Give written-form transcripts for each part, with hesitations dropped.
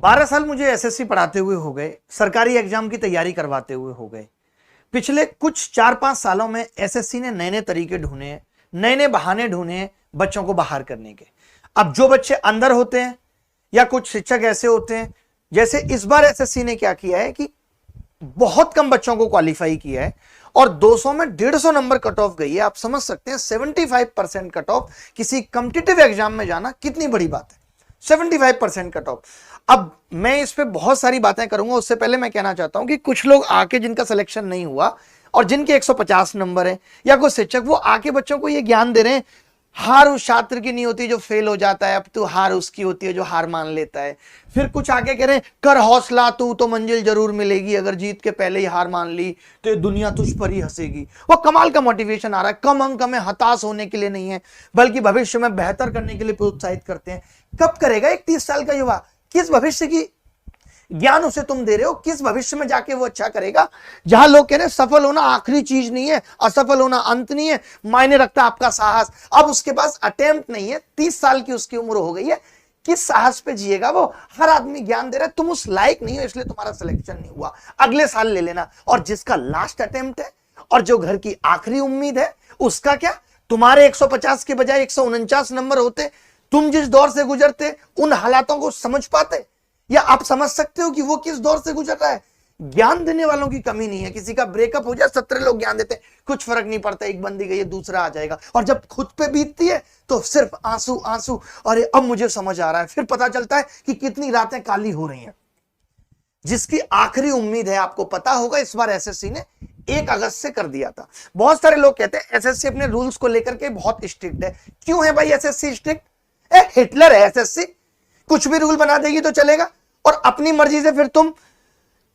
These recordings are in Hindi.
12 साल मुझे एसएससी पढ़ाते हुए हो गए, सरकारी एग्जाम की तैयारी करवाते हुए हो गए। पिछले कुछ 4-5 सालों में एसएससी ने नए नए तरीके ढूंढे, नए नए बहाने ढूंढे बच्चों को बाहर करने के। अब जो बच्चे अंदर होते हैं या कुछ शिक्षक ऐसे होते हैं, जैसे इस बार एसएससी ने क्या किया है कि बहुत कम बच्चों को क्वालिफाई किया है और 200 में 150 नंबर कट ऑफ गई है। आप समझ सकते हैं 75% कट ऑफ किसी कॉम्पिटिटिव एग्जाम में जाना कितनी बड़ी बात है। 75% कट ऑफ। अब मैं इस पे बहुत सारी बातें करूंगा, उससे पहले मैं कहना चाहता हूं कि कुछ लोग आके जिनका सिलेक्शन नहीं हुआ और जिनके 150 नंबर हैं या कोई शिक्षक, वो आके बच्चों को ये ज्ञान दे रहे हैं हार उस छात्र की नहीं होती जो फेल हो जाता है, अब तो हार उसकी होती है जो हार मान लेता है। फिर कुछ आगे कह रहे हैं कर हौसला, तू तो मंजिल जरूर मिलेगी, अगर जीत के पहले ही हार मान ली तो दुनिया तुझ पर ही हंसेगी। वो कमाल का मोटिवेशन आ रहा है। कम अंक हमें हताश होने के लिए नहीं है, बल्कि भविष्य में बेहतर करने के लिए प्रोत्साहित करते हैं। कब करेगा एक 30 साल का युवा? किस भविष्य की ज्ञान उसे तुम दे रहे हो? किस भविष्य में जाके वो अच्छा करेगा? जहां लोग कह रहे हैं सफल होना आखिरी चीज नहीं है, असफल होना अंत नहीं है, मायने रखता आपका साहस। अब उसके पास अटेम्प्ट नहीं है, 30 साल की उसकी उम्र हो गई है, किस साहस पे जिएगा वो? हर आदमी ज्ञान दे रहा है तुम उस लायक नहीं हो इसलिए तुम्हारा सिलेक्शन नहीं हुआ, अगले साल ले लेना। और जिसका लास्ट अटेम्प्ट है और जो घर की आखिरी उम्मीद है, उसका क्या? तुम्हारे 150 के बजाय 149 नंबर होते, तुम जिस दौर से गुजरते उन हालातों को समझ पाते? या आप समझ सकते हो कि वो किस दौर से गुजर रहा है? ज्ञान देने वालों की कमी नहीं है। किसी का ब्रेकअप हो जाए 17 लोग ज्ञान देते हैं, कुछ फर्क नहीं पड़ता, एक बंदी गई है दूसरा आ जाएगा। और जब खुद पे बीतती है तो सिर्फ आंसू आंसू, अरे अब मुझे समझ आ रहा है। फिर पता चलता है कि कितनी रातें काली हो रही हैं। जिसकी आखिरी उम्मीद है, आपको पता होगा इस बार एसएससी ने 1 अगस्त से कर दिया था। बहुत सारे लोग कहते हैं एसएससी अपने रूल्स को लेकर के बहुत स्ट्रिक्ट है। क्यों है भाई एसएससी स्ट्रिक्ट? हिटलर है एसएससी, कुछ भी रूल बना देगी तो चलेगा। और अपनी मर्जी से फिर तुम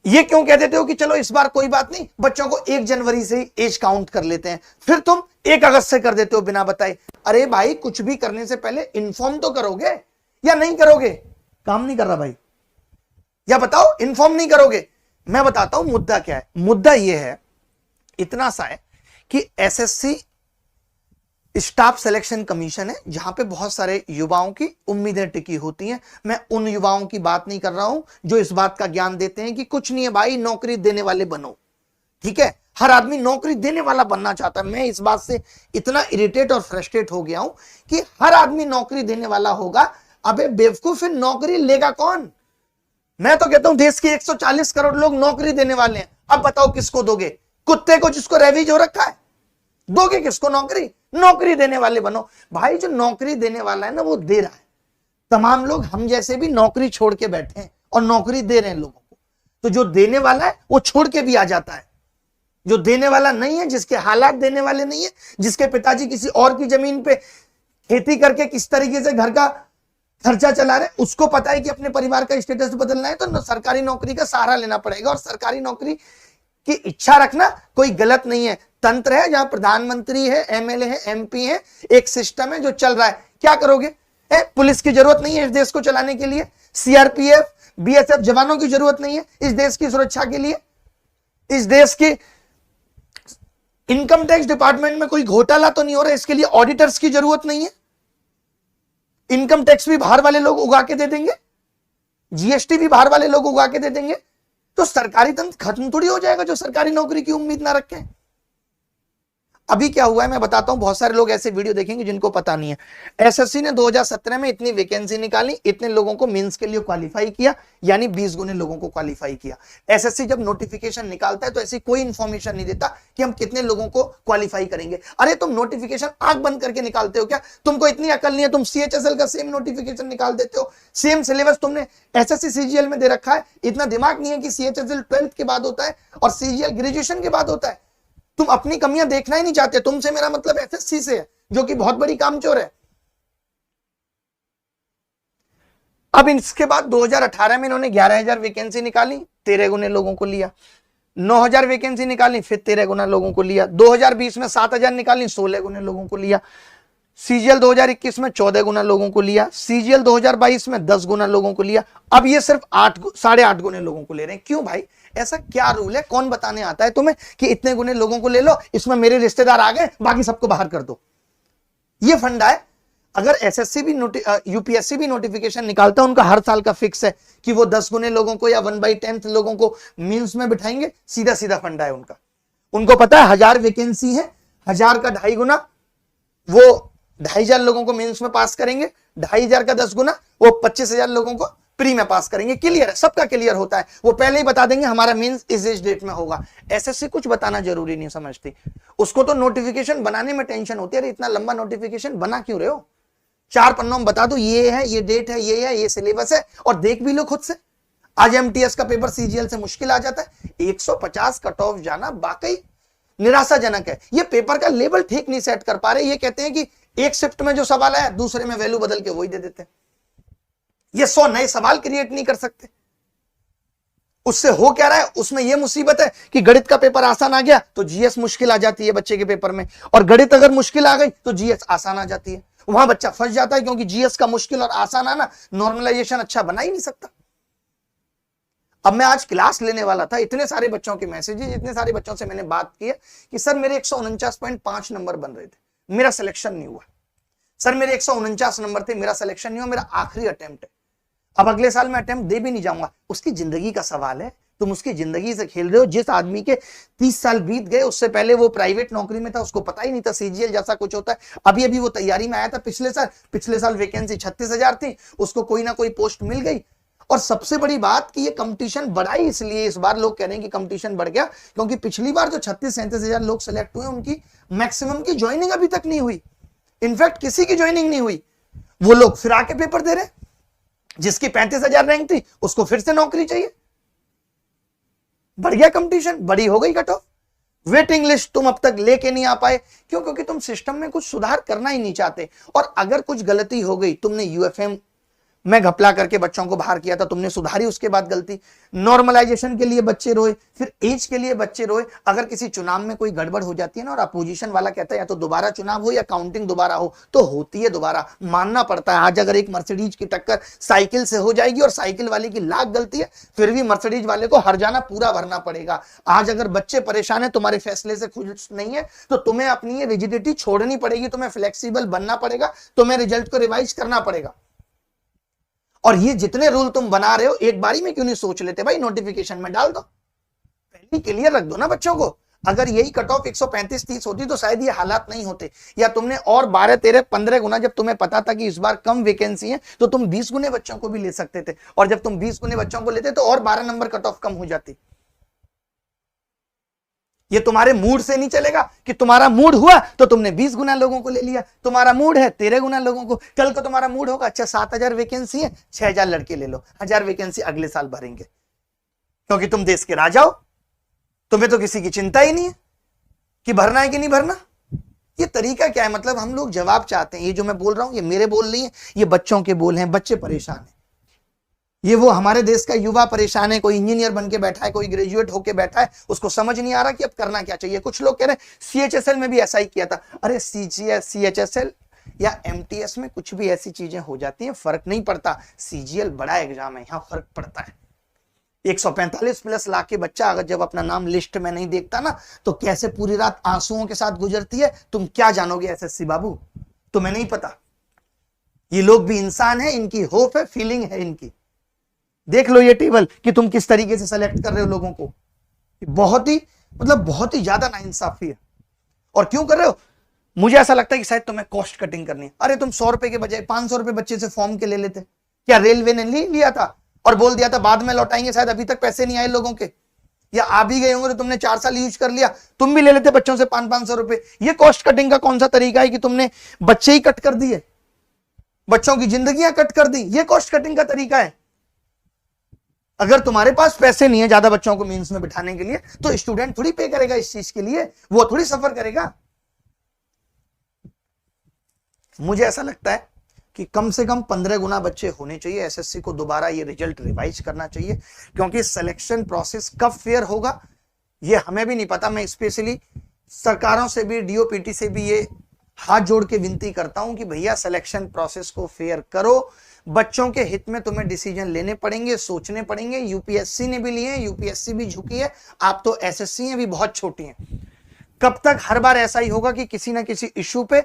ये क्यों कह देते हो कि चलो इस बार कोई बात नहीं, बच्चों को 1 जनवरी से ही एज काउंट कर लेते हैं, फिर तुम 1 अगस्त से कर देते हो बिना बताए। अरे भाई, कुछ भी करने से पहले इन्फॉर्म तो करोगे या नहीं करोगे? काम नहीं कर रहा भाई, या बताओ इन्फॉर्म नहीं करोगे? मैं बताता हूं मुद्दा क्या है। मुद्दा यह है, इतना सा है कि एसएससी स्टाफ सिलेक्शन कमीशन है जहां पे बहुत सारे युवाओं की उम्मीदें टिकी होती हैं। मैं उन युवाओं की बात नहीं कर रहा हूं जो इस बात का ज्ञान देते हैं कि कुछ नहीं है भाई, नौकरी देने वाले बनो। ठीक है, हर आदमी नौकरी देने वाला बनना चाहता है। मैं इस बात से इतना इरिटेट और फ्रस्ट्रेट हो गया हूं कि हर आदमी नौकरी देने वाला होगा। अबे बेवकूफ, फिर नौकरी लेगा कौन? मैं तो कहता हूं देश के 140 करोड़ लोग नौकरी देने वाले हैं। अब बताओ किसको दोगे? कुत्ते को जिसको रेवीज हो रखा है? दोगे किसको नौकरी? नौकरी देने वाले बनो भाई। जो नौकरी देने वाला है ना, वो दे रहा है। तमाम लोग हम जैसे भी नौकरी छोड़ के बैठे हैं और नौकरी दे रहे हैं लोगों को। तो जो देने वाला है वो छोड़ के भी आ जाता है। जो देने वाला नहीं है, जिसके हालात देने वाले नहीं है, जिसके पिताजी किसी और की जमीन पे खेती करके किस तरीके से घर का खर्चा चला रहे, उसको पता है कि अपने परिवार का स्टेटस बदलना है तो सरकारी नौकरी का सहारा लेना पड़ेगा। और सरकारी नौकरी की इच्छा रखना कोई गलत नहीं है। तंत्र है जहां प्रधानमंत्री है, एमएलए है, एमपी है, एक सिस्टम है जो चल रहा है। क्या करोगे? पुलिस की जरूरत नहीं है इस देश को चलाने के लिए, सीआरपीएफ, बीएसएफ जवानों की जरूरत नहीं है इस देश की सुरक्षा के लिए। इस देश के इनकम टैक्स डिपार्टमेंट में कोई घोटाला तो नहीं हो रहा, इसके लिए ऑडिटर्स की जरूरत नहीं है। इनकम टैक्स भी बाहर वाले लोग उगा के दे देंगे, जीएसटी भी बाहर वाले लोग उगा के दे देंगे। तो सरकारी तंत्र खत्म थोड़ी हो जाएगा जो सरकारी नौकरी की उम्मीद ना रखे। अभी क्या हुआ है मैं बताता हूं। बहुत सारे लोग ऐसे वीडियो देखेंगे जिनको पता नहीं है। एसएससी ने 2017 में इतनी वैकेंसी निकाली, इतने लोगों को मेंस के लिए क्वालिफाई किया, यानी 20 गुने लोगों को क्वालिफाई किया। एसएससी जब नोटिफिकेशन निकालता है तो ऐसी कोई इंफॉर्मेशन नहीं देता कि हम कितने लोगों को क्वालिफाई करेंगे। अरे तुम नोटिफिकेशन आंख बंद करके निकालते हो क्या? तुमको इतनी अकल नहीं है? तुम सीएचएसएल का सेम नोटिफिकेशन निकाल देते हो, सेम सिलेबस तुमने एसएससी सीजीएल में दे रखा है। इतना दिमाग नहीं है कि सीएचएसएल 12th के बाद होता है और सीजीएल ग्रेजुएशन के बाद होता है। तुम अपनी कमियां देखना ही नहीं चाहते। तुमसे मेरा मतलब एसएससी से है जो कि बहुत बड़ी कामचोर है। अब इसके बाद 2018 में इन्होंने 11,000 वैकेंसी निकाली, 13 गुने लोगों को लिया। 9,000 वैकेंसी निकाली, फिर 13 गुना लोगों को लिया। 2020 में 7,000 निकाली, 16 गुने लोगों को लिया। सीजीएल 2021 में 14 गुना लोगों को लिया। सीजीएल 2022 में 10 गुना लोगों को लिया। अब ये सिर्फ 8.5 गुने लोगों को ले रहे हैं। क्यों भाई? ऐसा क्या रूल है? कौन बताने आता है तुम्हें कि इतने गुने लोगों को ले लो, इसमें मेरे रिश्तेदार आ गए, बाकी सबको बाहर कर दो? ये फंडा है। अगर एसएससी भी यूपीएससी भी नोटिफिकेशन निकालता है, उनका हर साल का फिक्स है कि वो 10 गुने लोगों को या 1/10 लोगों को मीन्स में बिठाएंगे, सीधा सीधा फंडा है उनका। उनको पता है 1000 वैकेंसी है, 1000 का 2.5 गुना, वो 2,500 लोगों को मेंस में पास करेंगे, 2,500 का 10 गुना, वो 25,000 लोगों को प्री में पास करेंगे। क्लियर है, सबका क्लियर होता है। वो पहले ही बता देंगे हमारा मेंस इस डेट में होगा। एसएससी कुछ बताना जरूरी नहीं समझती, उसको तो नोटिफिकेशन बनाने में टेंशन होती है। अरे इतना लंबा नोटिफिकेशन बना क्यों रहे हो, 4 पन्नों में बता दो ये है, ये डेट है, ये सिलेबस है, और देख भी लो खुद से। आज एमटीएस का पेपर सीजीएल से मुश्किल आ जाता है, 150 कट ऑफ जाना वाकई निराशाजनक है। ये पेपर का लेवल ठीक नहीं सेट कर पा रहे। ये कहते हैं कि एक शिफ्ट में जो सवाल आया दूसरे में वैल्यू बदल के वही दे देते हैं। ये 100 नए सवाल क्रिएट नहीं कर सकते। उससे हो क्या रहा है, उसमें यह मुसीबत है कि गणित का पेपर आसान आ गया तो जीएस मुश्किल आ जाती है बच्चे के पेपर में, और गणित अगर मुश्किल आ गई तो जीएस आसान आ जाती है। वहां बच्चा फंस जाता है, क्योंकि जीएस का मुश्किल और आसान आना नॉर्मलाइजेशन अच्छा बना ही नहीं सकता। अब मैं आज क्लास लेने वाला था, इतने सारे बच्चों के मैसेजेस, इतने सारे बच्चों से मैंने बात की है कि सर मेरे 149.5 नंबर बन रहे थे, मेरा सिलेक्शन नहीं हुआ। सर मेरे 149 नंबर थे, मेरा सिलेक्शन नहीं हुआ, मेरा आखिरी अटेम्प्ट है, अब अगले साल मैं अटेम्प्ट दे भी नहीं जाऊंगा। उसकी जिंदगी का सवाल है, तुम उसकी जिंदगी से खेल रहे हो। जिस आदमी के 30 साल बीत गए, उससे पहले वो प्राइवेट नौकरी में था, उसको पता ही नहीं था सीजीएल जैसा कुछ होता है। अभी वो तैयारी में आया था पिछले साल वैकेंसी 36,000 थी, उसको कोई ना कोई पोस्ट मिल गई। और सबसे बड़ी बात कि ये कंपटीशन बढ़ा ही इसलिए इस बार लोग कह रहे हैं कि कंपटीशन बढ़ गया, क्योंकि पिछली बार जो 36-37,000 लोग सेलेक्ट हुए, उनकी मैक्सिमम की ज्वाइनिंग अभी तक नहीं हुई। इनफैक्ट किसी की ज्वाइनिंग नहीं हुई। वो लोग फिर आके पेपर दे रहे, जिसकी 35,000 रैंक थी उसको फिर से नौकरी चाहिए। बढ़ गया कंपटीशन, बड़ी हो गई कट ऑफ। वेटिंग लिस्ट तुम अब तक लेके नहीं आ पाए, क्यों? क्योंकि तुम सिस्टम में कुछ सुधार करना ही नहीं चाहते। और अगर कुछ गलती हो गई, तुमने यूएफएम में घपला करके बच्चों को बाहर किया था, तुमने सुधारी, उसके बाद गलती, नॉर्मलाइजेशन के लिए बच्चे रोए, फिर एज के लिए बच्चे रोए। अगर किसी चुनाव में कोई गड़बड़ हो जाती है ना, और अपोजिशन वाला कहता है या तो दोबारा चुनाव हो या काउंटिंग दोबारा हो, तो होती है दोबारा, मानना पड़ता है। आज अगर एक मर्सिडीज की टक्कर साइकिल से हो जाएगी और साइकिल वाले की लाख गलती है, फिर भी मर्सिडीज वाले को हर्जाना पूरा भरना पड़ेगा। आज अगर बच्चे परेशान है, तुम्हारे फैसले से खुश नहीं है, तो तुम्हें अपनी ये रिजिडिटी छोड़नी पड़ेगी, तुम्हें फ्लेक्सिबल बनना पड़ेगा, तुम्हें रिजल्ट को रिवाइज करना पड़ेगा। और ये जितने रूल तुम बना रहे हो, एक बारी में क्यों नहीं सोच लेते भाई, नोटिफिकेशन में डाल दो, पहले क्लियर रख दो ना बच्चों को। अगर यही कट ऑफ 135-30 होती तो शायद ये हालात नहीं होते। या तुमने और 12, 13, 15 गुना, जब तुम्हें पता था कि इस बार कम वैकेंसी है, तो तुम 20 गुने बच्चों को भी ले सकते थे, और जब तुम 20 गुने बच्चों को लेते तो और 12 नंबर कट ऑफ कम हो जाती। ये तुम्हारे मूड से नहीं चलेगा कि तुम्हारा मूड हुआ तो तुमने 20 गुना लोगों को ले लिया, तुम्हारा मूड है 13 गुना लोगों को। कल को तुम्हारा मूड होगा अच्छा 7,000 वैकेंसी है, 6,000 लड़के ले लो, 1,000 वैकेंसी अगले साल भरेंगे, क्योंकि तुम देश के राजा हो, तुम्हें तो किसी की चिंता ही नहीं है कि भरना है कि नहीं भरना। ये तरीका क्या है? मतलब हम लोग जवाब चाहते हैं। ये जो मैं बोल रहा हूं, ये मेरे बोल नहीं है, ये बच्चों के बोल हैं। बच्चे परेशान हैं, ये वो हमारे देश का युवा परेशान है। कोई इंजीनियर बन के बैठा है, कोई ग्रेजुएट होके बैठा है, उसको समझ नहीं आ रहा कि अब करना क्या चाहिए। कुछ लोग कह रहे हैं सीएचएसएल में भी ऐसा ही किया था। अरे सीएचएसएल या एमटीएस में कुछ भी ऐसी चीजें हो जाती हैं, फर्क नहीं पड़ता। सीजीएल बड़ा एग्जाम है, यहां फर्क पड़ता है। 145 प्लस लाख के बच्चा अगर जब अपना नाम लिस्ट में नहीं देखता ना, तो कैसे पूरी रात आंसुओं के साथ गुजरती है, तुम क्या जानोगे एसएससी बाबू, तुम्हें नहीं पता। ये लोग भी इंसान है, इनकी होप है, फीलिंग है इनकी। देख लो ये टेबल कि तुम किस तरीके से सेलेक्ट कर रहे हो लोगों को। बहुत ही ज्यादा नाइंसाफी है। और क्यों कर रहे हो? मुझे ऐसा लगता है कि शायद तुम्हें कॉस्ट कटिंग करनी है। अरे तुम 100 रुपए के बजाय 500 रुपए बच्चे से फॉर्म के ले लेते। क्या रेलवे ने लिया था और बोल दिया था बाद में लौटाएंगे? शायद अभी तक पैसे नहीं आए लोगों के, या आ भी गए होंगे तो तुमने 4 साल यूज कर लिया, तुम भी ले लेते बच्चों से 500-500 रुपए। ये कॉस्ट कटिंग का कौन सा तरीका है कि तुमने बच्चे ही कट कर दिए, बच्चों की जिंदगियां कट कर दी? ये कॉस्ट कटिंग का तरीका है। अगर तुम्हारे पास पैसे नहीं है ज्यादा बच्चों को मींस में बिठाने के लिए, तो स्टूडेंट थोड़ी पे करेगा इस चीज के लिए, वो थोड़ी सफर करेगा। मुझे ऐसा लगता है कि कम से कम 15 गुना बच्चे होने चाहिए। एसएससी को दोबारा ये रिजल्ट रिवाइज करना चाहिए, क्योंकि सिलेक्शन प्रोसेस कब फेयर होगा ये हमें भी नहीं पता। मैं स्पेशली सरकारों से भी, डीओपीटी से भी ये हाथ जोड़ के विनती करता हूं कि भैया सिलेक्शन प्रोसेस को फेयर करो। बच्चों के हित में तुम्हें डिसीजन लेने पड़ेंगे, सोचने पड़ेंगे। यूपीएससी ने भी लिए, यूपीएससी भी झुकी है, आप तो एसएससी भी बहुत छोटी हैं। कब तक हर बार ऐसा ही होगा कि किसी ना किसी इश्यू पे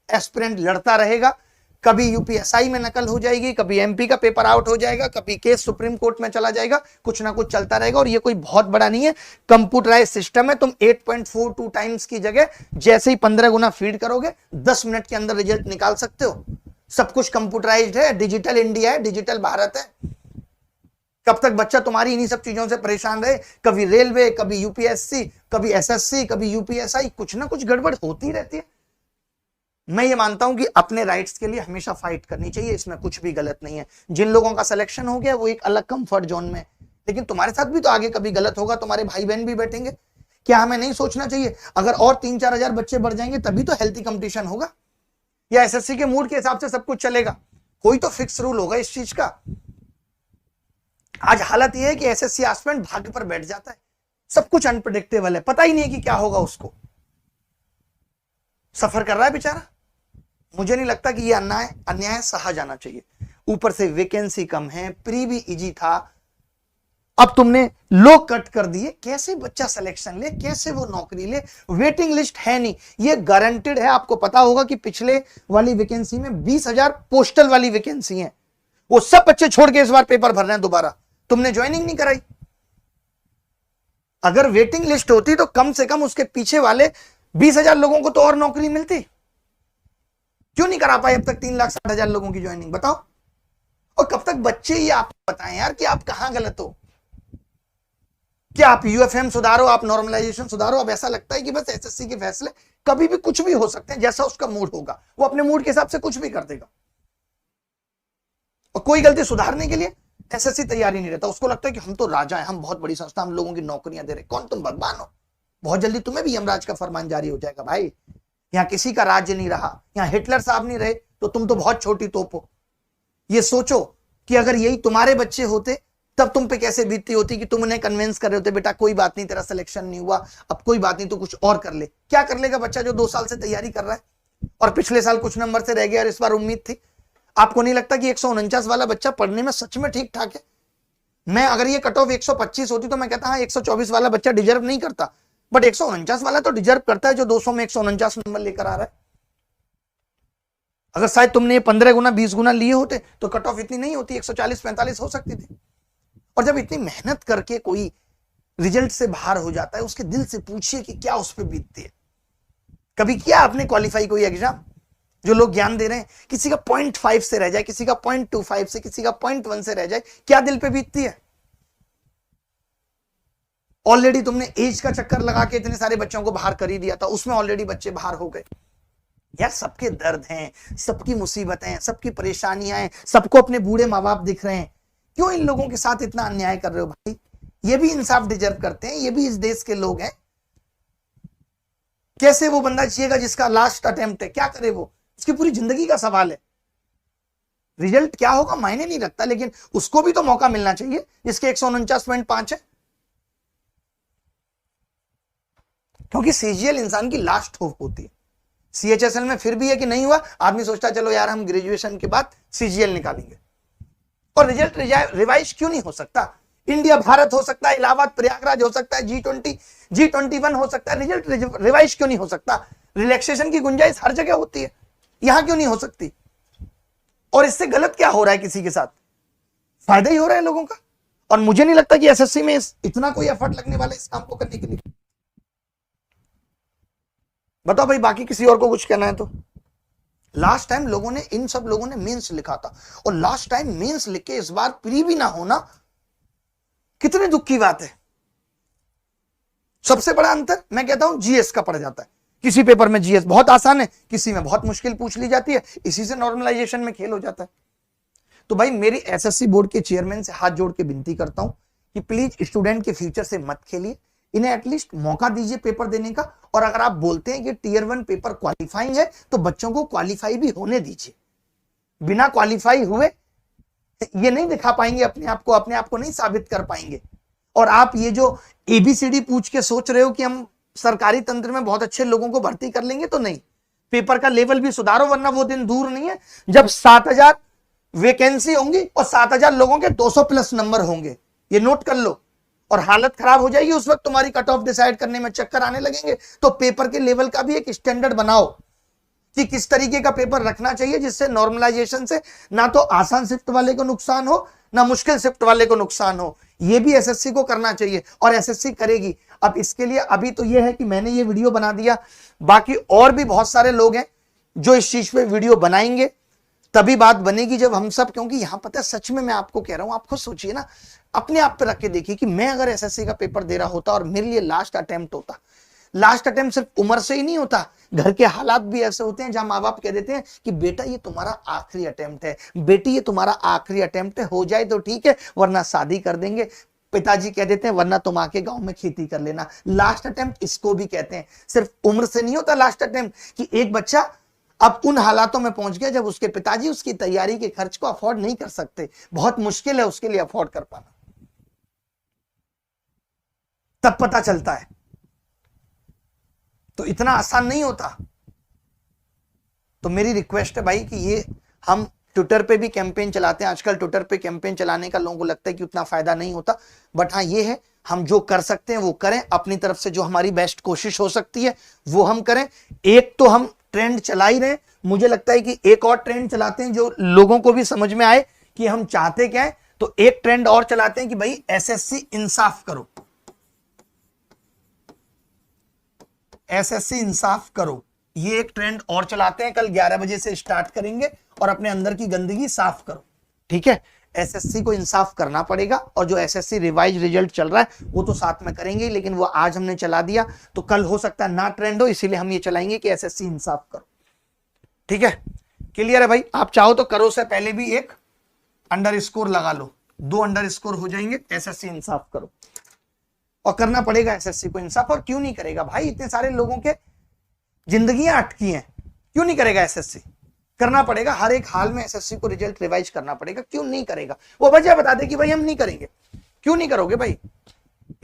एस्पिरेंट लड़ता रहेगा? कभी यूपीएसआई में नकल हो जाएगी, कभी एमपी का पेपर आउट हो जाएगा, कभी केस सुप्रीम कोर्ट में चला जाएगा, कुछ ना कुछ चलता रहेगा। और ये कोई बहुत बड़ा नहीं है, कंप्यूटराइज सिस्टम है। तुम 8.42 टाइम्स की जगह जैसे ही 15 गुना फीड करोगे 10 मिनट के अंदर रिजल्ट निकाल सकते हो। सब कुछ कंप्यूटराइज्ड है, डिजिटल इंडिया है, डिजिटल भारत है। कब तक बच्चा तुम्हारी इन्हीं सब चीजों से परेशान रहे? कभी रेलवे, कभी यूपीएससी, कभी एसएससी, कभी यूपीएसआई, कुछ ना कुछ गड़बड़ होती रहती है। मैं ये मानता हूं कि अपने राइट्स के लिए हमेशा फाइट करनी चाहिए, इसमें कुछ भी गलत नहीं है। जिन लोगों का सिलेक्शन हो गया वो एक अलग कंफर्ट जोन में, लेकिन तुम्हारे साथ भी तो आगे कभी गलत होगा, तुम्हारे भाई बहन भी बैठेंगे। क्या हमें नहीं सोचना चाहिए अगर और 3-4 हजार बच्चे बढ़ जाएंगे तभी तो हेल्थी कंपटीशन होगा? या एसएससी के मूड के हिसाब से सब कुछ चलेगा? कोई तो फिक्स रूल होगा इस चीज का। आज हालत यह है कि एसएससी एस्पिरेंट भाग्य पर बैठ जाता है, सब कुछ अनप्रेडिक्टेबल है, पता ही नहीं है कि क्या होगा, उसको सफर कर रहा है बेचारा। मुझे नहीं लगता कि ये अन्याय सहा जाना चाहिए। ऊपर से वैकेंसी कम है, प्री भी इजी था, अब तुमने लो कट कर दिए। कैसे बच्चा सिलेक्शन ले, कैसे वो नौकरी ले? वेटिंग लिस्ट है नहीं, ये गारंटेड है। आपको पता होगा कि पिछले वाली वैकेंसी में 20,000 पोस्टल वाली वैकेंसी है, वो सब बच्चे छोड़ के इस बार पेपर भर रहे हैं दोबारा। तुमने ज्वाइनिंग नहीं कराई। अगर वेटिंग लिस्ट होती तो कम से कम उसके पीछे वाले 20,000 लोगों को तो और नौकरी मिलती। क्यों नहीं करा पाए अब तक 3,60,000 लोगों की ज्वाइनिंग? बताओ। और कब तक बच्चे ये आप बताएं यार कि आप कहां गलत हो? क्या आप यूएफएम सुधारो, आप नॉर्मलाइजेशन सुधारो? अब ऐसा लगता है कि बस एसएससी के फैसले कभी भी कुछ भी हो सकते हैं, जैसा उसका मूड होगा वो अपने मूड के हिसाब से कुछ भी कर देगा। और कोई गलती सुधारने के लिए एसएससी तैयारी नहीं रहता। उसको लगता है कि हम तो राजा हैं, हम बहुत बड़ी संस्था, हम लोगों की नौकरियां दे रहे। कौन तुम? भगवान हो। बहुत जल्दी तुम्हें भी यमराज का फरमान जारी हो जाएगा भाई। यहां किसी का राज्य नहीं रहा, यहां हिटलर साहब नहीं रहे, तो तुम तो बहुत छोटी तोप हो। ये सोचो कि अगर यही तुम्हारे बच्चे होते तब तुम पे कैसे बीतती होती कि तुम उन्हें कन्विंस कर रहे होते, बेटा कोई बात नहीं, तेरा सिलेक्शन नहीं हुआ, अब कोई बात नहीं, तो कुछ और कर ले। क्या कर लेगा बच्चा जो 2 साल से तैयारी कर रहा है और पिछले साल कुछ नंबर से रह गया और इस बार उम्मीद थी? आपको नहीं लगता कि 149 वाला बच्चा पढ़ने में सच में ठीक ठाक है? मैं अगर ये कट ऑफ 125 होती तो मैं कहता हाँ 124 वाला बच्चा डिजर्व नहीं करता, बट 149 वाला तो डिजर्व करता है, जो 200 में 149 नंबर लेकर आ रहा है। अगर शायद तुमने 15 गुना 20 गुना लिए होते तो कट ऑफ इतनी नहीं होती, 140-45 हो सकती थी। और जब इतनी मेहनत करके कोई रिजल्ट से बाहर हो जाता है, उसके दिल से पूछिए कि क्या उस पर बीतती है। कभी किया आपने क्वालिफाई कोई एग्जाम? जो लोग ज्ञान दे रहे हैं, किसी का 0.5 से रह जाए, किसी का 0.25 से, किसी का 0.1 से रह जाए, क्या दिल पे बीतती है? ऑलरेडी तुमने एज का चक्कर लगा के इतने सारे बच्चों को बाहर कर ही दिया था, उसमें ऑलरेडी बच्चे बाहर हो गए। यार सबके दर्द हैं, सबकी मुसीबतें हैं, सबकी परेशानियां हैं, सबको अपने बूढ़े माँ बाप दिख रहे हैं। क्यों इन लोगों के साथ इतना अन्याय कर रहे हो भाई? ये भी इंसाफ डिजर्व करते हैं, ये भी इस देश के लोग हैं। कैसे वो बंदा जिएगा जिसका लास्ट अटेम्प्ट है? क्या करे वो? उसकी पूरी जिंदगी का सवाल है। रिजल्ट क्या होगा मायने नहीं रखता, लेकिन उसको भी तो मौका मिलना चाहिए जिसके 149.5 है। क्योंकि सीजीएल इंसान की लास्ट होप होती है। सीएचएसएल में फिर भी है कि नहीं हुआ, आदमी सोचता है चलो यार हम ग्रेजुएशन के बाद सीजीएल निकालेंगे। और रिजल्ट रिवाइज क्यों नहीं हो सकता? इंडिया भारत हो सकता है, इलाहाबाद प्रयागराज हो सकता है, G21 हो सकता है, रिजल्ट रिवाइज क्यों नहीं हो सकता? रिलैक्सेशन की गुंजाइश हर जगह होती है, यहां क्यों नहीं हो सकती? और इससे गलत क्या हो रहा है? किसी के साथ फायदा ही हो रहा है लोगों का। और मुझे नहीं लगता कि एसएससी में इतना कोई एफर्ट लगने वाला है इस काम को करने के लिए। बताओ भाई, बाकी किसी और को कुछ कहना है तो? लास्ट टाइम लोगों ने, इन सब लोगों ने मेंस लिखा था, और लास्ट टाइम मेंस लिख के इस बार प्री भी ना होना कितने दुख की बात है। सबसे बड़ा अंतर मैं कहता हूं जीएस का पड़ जाता है। किसी पेपर में जीएस बहुत आसान है, किसी में बहुत मुश्किल पूछ ली जाती है, इसी से नॉर्मलाइजेशन में खेल हो जाता है। तो भाई मेरी एसएससी बोर्ड के चेयरमैन से हाथ जोड़ के विनती करता हूं कि प्लीज स्टूडेंट के फ्यूचर से मत खेलिए, इन्हें एटलीस्ट मौका दीजिए पेपर देने का। और अगर आप बोलते हैं कि टीयर 1 पेपर क्वालिफाइंग है तो बच्चों को क्वालिफाई भी होने दीजिए। बिना क्वालिफाई हुए ये नहीं दिखा पाएंगे अपने आप को नहीं साबित कर पाएंगे। और आप ये जो एबीसीडी पूछ के सोच रहे हो कि हम सरकारी तंत्र में बहुत अच्छे लोगों को भर्ती कर लेंगे, तो नहीं, पेपर का लेवल भी सुधारो, वरना वो दिन दूर नहीं है जब 7,000 वैकेंसी होंगी और 7,000 लोगों के 200+ नंबर होंगे। ये नोट कर लो। और हालत खराब हो जाएगी उस वक्त, तुम्हारी कट ऑफ डिसाइड करने में चक्कर आने लगेंगे। तो पेपर के लेवल का भी एक स्टैंडर्ड बनाओ कि किस तरीके का पेपर रखना चाहिए जिससे नॉर्मलाइजेशन से ना तो आसान शिफ्ट वाले को नुकसान हो ना मुश्किल शिफ्ट वाले को नुकसान हो। ये भी एसएससी को करना चाहिए और एसएससी करेगी। अब इसके लिए अभी तो ये है कि मैंने ये वीडियो बना दिया, बाकी और भी बहुत सारे लोग हैं जो इस चीज पे वीडियो बनाएंगे, तभी बात बनेगी जब हम सब, क्योंकि यहां पता है सच में मैं आपको कह रहा हूं, आप खुद सोचिए ना, अपने आप पे रख के देखिए कि मैं अगर एसएससी का पेपर दे रहा होता और मेरे लिए लास्ट अटेम्प्ट होता, लास्ट अटेम्प्ट सिर्फ उम्र से ही नहीं होता, घर के हालात भी ऐसे होते हैं जहां माँ बाप कह देते हैं कि बेटा ये तुम्हारा आखिरी अटेम्प्ट है, बेटी ये तुम्हारा आखिरी अटेम्प्ट है, हो जाए तो ठीक है वरना शादी कर देंगे। पिताजी कह देते हैं वरना तुम आके गांव में खेती कर लेना। लास्ट अटेम्प्ट इसको भी कहते हैं। सिर्फ उम्र से नहीं होता लास्ट अटेम्प्ट, कि एक बच्चा अब उन हालातों में पहुंच गया जब उसके पिताजी उसकी तैयारी के खर्च को अफोर्ड नहीं कर सकते, बहुत मुश्किल है उसके लिए अफोर्ड कर पाना, तब पता चलता है। तो इतना आसान नहीं होता। तो मेरी रिक्वेस्ट है भाई कि ये हम ट्विटर पे भी कैंपेन चलाते हैं, आजकल ट्विटर पे कैंपेन चलाने का लोगों को लगता है कि उतना फायदा नहीं होता, बट हाँ ये है हम जो कर सकते हैं वो करें, अपनी तरफ से जो हमारी बेस्ट कोशिश हो सकती है वो हम करें। एक तो हम ट्रेंड चला ही रहे, मुझे लगता है कि एक और ट्रेंड चलाते हैं जो लोगों को भी समझ में आए कि हम चाहते क्या है। तो एक ट्रेंड और चलाते हैं कि भाई एसएससी इंसाफ करो, एसएससी इंसाफ करो, ये एक ट्रेंड और चलाते हैं। कल 11 बजे से स्टार्ट करेंगे और अपने अंदर की गंदगी साफ करो, ठीक है। एसएससी को इंसाफ करना पड़ेगा और जो एसएससी रिवाइज रिजल्ट चल रहा है वो तो साथ में करेंगे, लेकिन वो आज हमने चला दिया तो कल हो सकता है ना ट्रेंड हो, इसीलिए हम ये चलाएंगे कि एसएससी इंसाफ करो, ठीक है। क्लियर है भाई? आप चाहो तो करो से पहले भी एक अंडरस्कोर लगा लो, 2 अंडरस्कोर हो जाएंगे, एसएससी इंसाफ करो। और करना पड़ेगा एसएससी को इंसाफ। और क्यों नहीं करेगा भाई, इतने सारे लोगों के जिंदगियां अटकी हैं, क्यों नहीं करेगा एसएससी? करना पड़ेगा, हर एक हाल में एसएससी को रिजल्ट रिवाइज करना पड़ेगा। क्यों नहीं करेगा? वो वजह बता दे कि भाई हम नहीं करेंगे। क्यों नहीं करोगे भाई?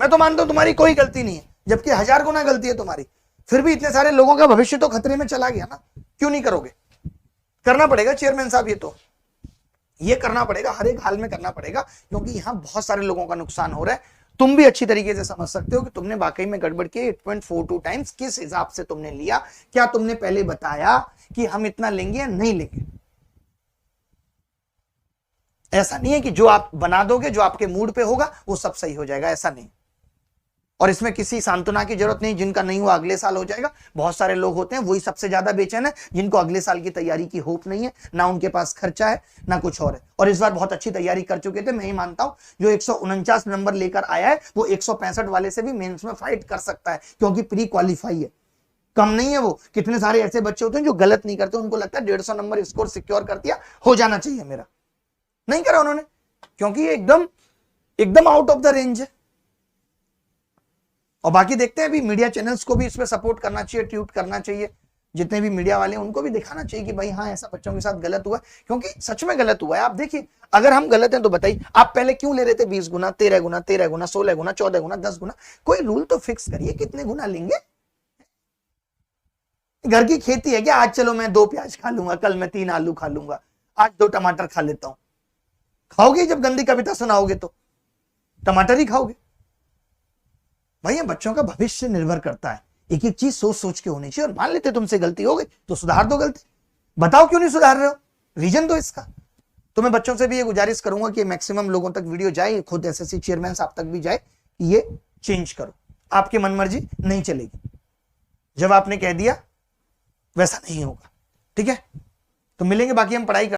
मैं तो मानता हूं तुम्हारी कोई गलती नहीं है, जबकि 1000 गुना गलती है तुम्हारी, फिर भी इतने सारे लोगों का भविष्य तो खतरे में चला गया ना। क्यों नहीं करोगे? करना पड़ेगा चेयरमैन साहब, ये करना पड़ेगा, हर एक हाल में करना पड़ेगा, क्योंकि यहां बहुत सारे लोगों का नुकसान हो रहा है। तुम भी अच्छी तरीके से समझ सकते हो कि तुमने वाकई में गड़बड़ की। 8.42 टाइम्स किस हिसाब से तुमने लिया? क्या तुमने पहले बताया कि हम इतना लेंगे या नहीं लेंगे? ऐसा नहीं है कि जो आप बना दोगे, जो आपके मूड पे होगा वो सब सही हो जाएगा, ऐसा नहीं। और इसमें किसी सांत्वना की जरूरत नहीं, जिनका नहीं हुआ अगले साल हो जाएगा। बहुत सारे लोग होते हैं वही सबसे ज्यादा बेचैन है, जिनको अगले साल की तैयारी की होप नहीं है, ना उनके पास खर्चा है ना कुछ और है। और इस बार बहुत अच्छी तैयारी कर चुके थे, मैं ही मानता हूं। जो 149 नंबर लेकर आया है वो 165 वाले से भी मेंस में फाइट कर सकता है, क्योंकि प्री क्वालिफाई है, कम नहीं है वो। कितने सारे ऐसे बच्चे होते हैं जो गलत नहीं करते, उनको लगता है 150 नंबर स्कोर सिक्योर कर दिया, हो जाना चाहिए मेरा, नहीं करा उन्होंने, क्योंकि ये एकदम आउट ऑफ द रेंज है। और बाकी देखते हैं, अभी मीडिया चैनल्स को भी इसमें सपोर्ट करना चाहिए, ट्वीट करना चाहिए, जितने भी मीडिया वाले हैं उनको भी दिखाना चाहिए कि भाई हाँ ऐसा बच्चों के साथ गलत हुआ, क्योंकि सच में गलत हुआ है। आप देखिए, अगर हम गलत हैं तो बताइए, आप पहले क्यों ले रहे थे 20 गुना, 13 गुना, 13 गुना, 16 गुना, 14 गुना, 10 गुना? कोई रूल तो फिक्स करिए, कितने गुना लेंगे? घर की खेती है क्या? आज चलो मैं 2 प्याज खा लूंगा, कल मैं 3 आलू खा लूंगा, आज 2 टमाटर खा लेता हूं। खाओगे जब गंदी कविता सुनाओगे तो टमाटर ही खाओगे। भैया बच्चों का भविष्य निर्भर करता है, एक एक चीज सोच सोच के होनी चाहिए। और मान लेते तुमसे गलती हो गई तो सुधार दो गलती, बताओ क्यों नहीं सुधार रहे हो, रीजन दो इसका। तो मैं बच्चों से भी ये गुजारिश करूंगा कि मैक्सिमम लोगों तक वीडियो जाए, खुद एसएससी चेयरमैन साहब तक भी जाए कि ये चेंज करो। आपकी मनमर्जी नहीं चलेगी, जब आपने कह दिया वैसा नहीं होगा, ठीक है। तो मिलेंगे, बाकी हम पढ़ाई